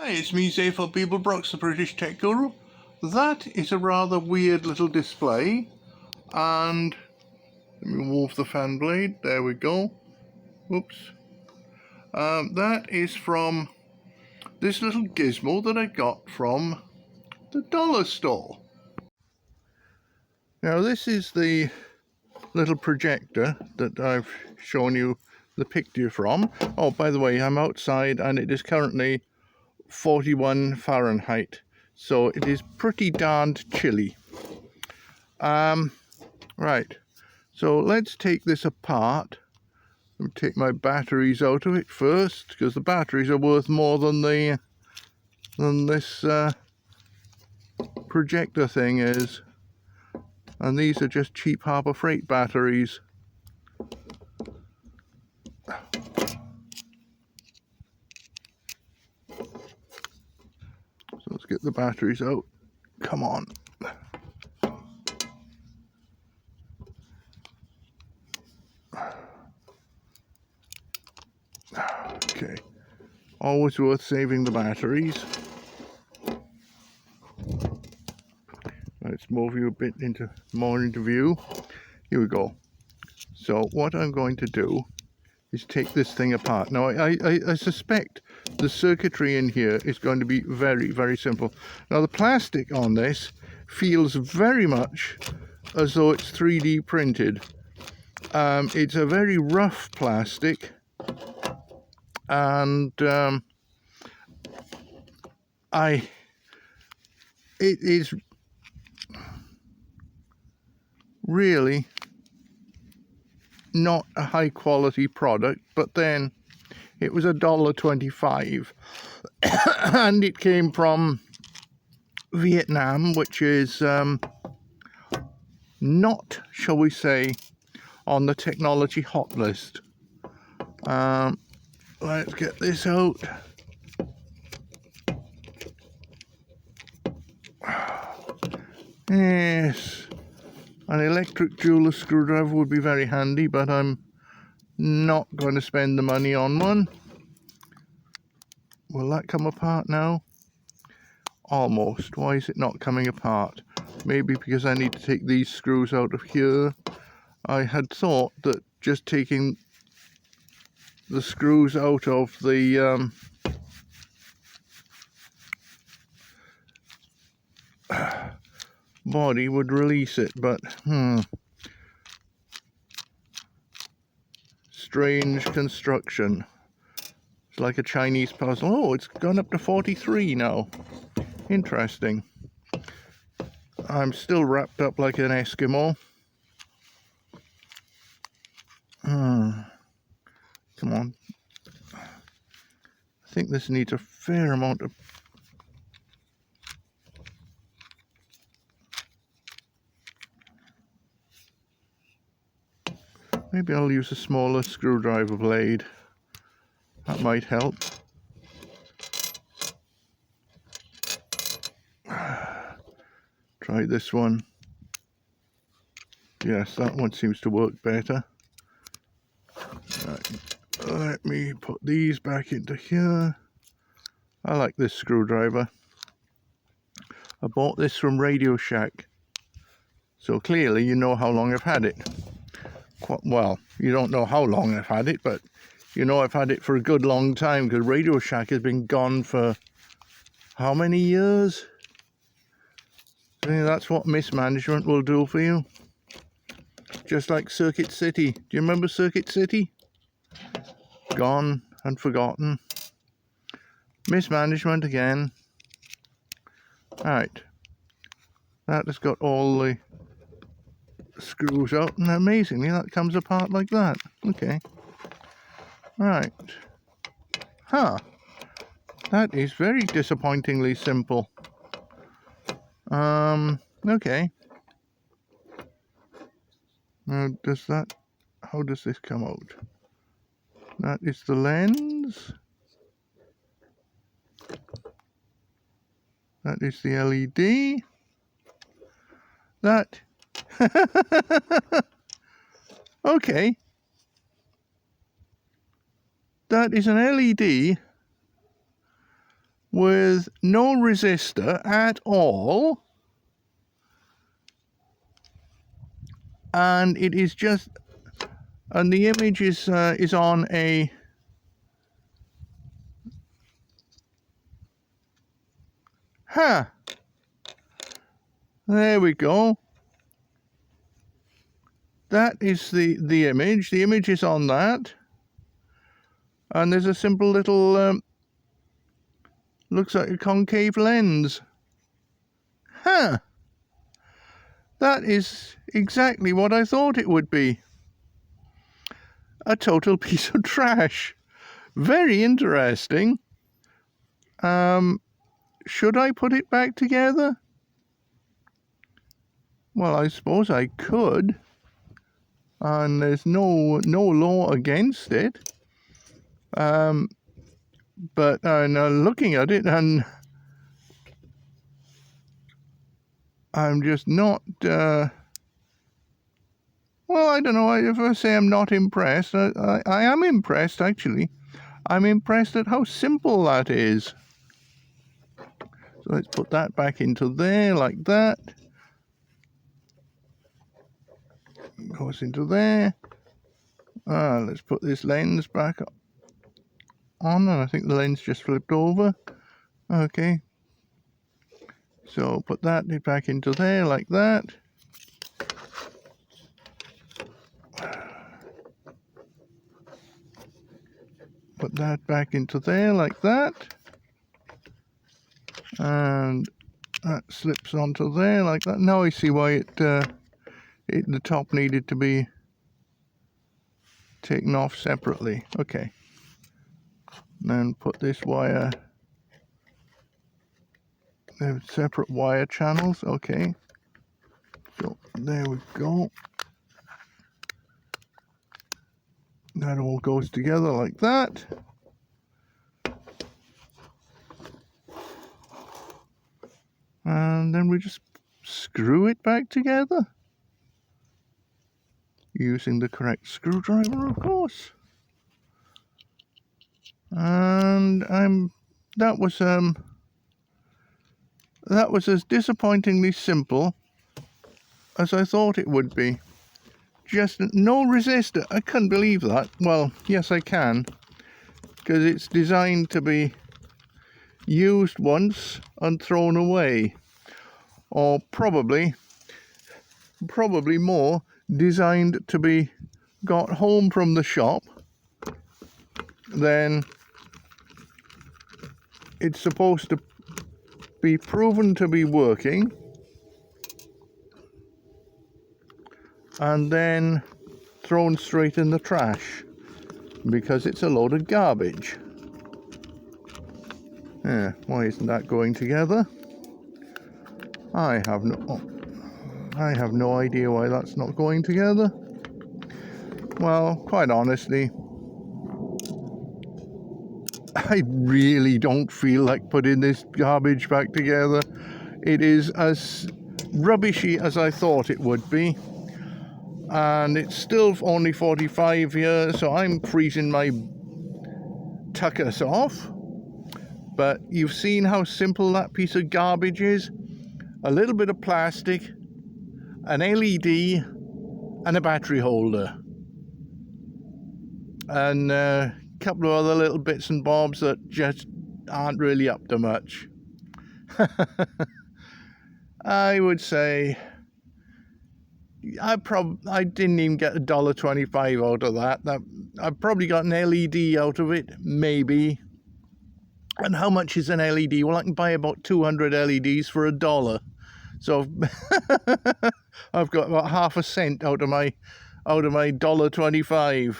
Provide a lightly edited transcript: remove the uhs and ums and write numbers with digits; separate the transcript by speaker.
Speaker 1: Hi, it's me, for Beeblebrox, the British Tech Guru. That is a rather weird little display, and let me move the fan blade. There we go. Oops. That is from this little gizmo that I got from the dollar store. Now this is the little projector that I've shown you the picture from. Oh, by the way, I'm outside and it is currently 41 Fahrenheit, so it is pretty darned chilly. Right, so let's take this apart. Let me take my batteries out of it first, because the batteries are worth more than this projector thing is, and these are just cheap Harbor Freight batteries. So let's get the batteries out. Come on. Okay. Always worth saving the batteries. Let's move you a bit more into view. Here we go. So what I'm going to do is take this thing apart. Now I suspect the circuitry in here is going to be very, very simple. Now the plastic on this feels very much as though it's 3D printed. It's a very rough plastic, and it is really not a high quality product, but then it was $1.25 and it came from Vietnam, which is not, shall we say, on the technology hot list. Let's get this out. Yes, an electric jeweler screwdriver would be very handy, but I'm not going to spend the money on one. Will that come apart now? Almost. Why is it not coming apart? Maybe because I need to take these screws out of here. I had thought that just taking the screws out of the body would release it, but strange construction. It's like a Chinese puzzle. Oh, it's gone up to 43 now. Interesting. I'm still wrapped up like an Eskimo. Come on. I think this needs a fair amount of... Maybe I'll use a smaller screwdriver blade. That might help. Try this one. Yes, that one seems to work better. Right. Let me put these back into here. I like this screwdriver. I bought this from Radio Shack. So clearly you know how long I've had it. Well, you don't know how long I've had it, but you know I've had it for a good long time, because Radio Shack has been gone for how many years? I think that's what mismanagement will do for you. Just like Circuit City. Do you remember Circuit City? Gone and forgotten. Mismanagement again. Right. That has got all the screws out, and amazingly that comes apart like that. Okay. Right. Huh. That is very disappointingly simple. Okay. Now how does this come out? That is the lens. That is the LED. That. Okay. That is an LED with no resistor at all, and it is just, and the image is on a there we go. That is the image. The image is on that, and there's a simple little looks like a concave lens. That is exactly what I thought it would be. A total piece of trash. Very interesting. Should I put it back together? Well, I suppose I could, and there's no law against it. But looking at it, and I'm just not. Well, I don't know. If I say I'm not impressed, I am impressed actually. I'm impressed at how simple that is. So let's put that back into there like that. Goes into there. Let's put this lens back on, and I think the lens just flipped over. Okay. So put that back into there like that. Put that back into there like that. And that slips onto there like that. Now I see why the top needed to be taken off separately. Okay. Then put this wire, separate wire channels. Okay. So there we go. That all goes together like that. And then we just screw it back together. Using the correct screwdriver, of course. And that was as disappointingly simple as I thought it would be. Just no resistor. I couldn't believe that. Well, yes I can, because it's designed to be used once and thrown away, or probably more designed to be got home from the shop, then it's supposed to be proven to be working, and then thrown straight in the trash because it's a load of garbage. Yeah, why isn't that going together? I have no idea why that's not going together. Well, quite honestly, I really don't feel like putting this garbage back together. It is as rubbishy as I thought it would be. And it's still only 45 here, so I'm freezing my tuckers off. But you've seen how simple that piece of garbage is. A little bit of plastic, an LED, and a battery holder. And a couple of other little bits and bobs that just aren't really up to much. I would say I didn't even get $1.25 out of that. I probably got an LED out of it, maybe. And how much is an LED? Well, I can buy about 200 LEDs for $1. So I've got about half a cent out of my $1.25.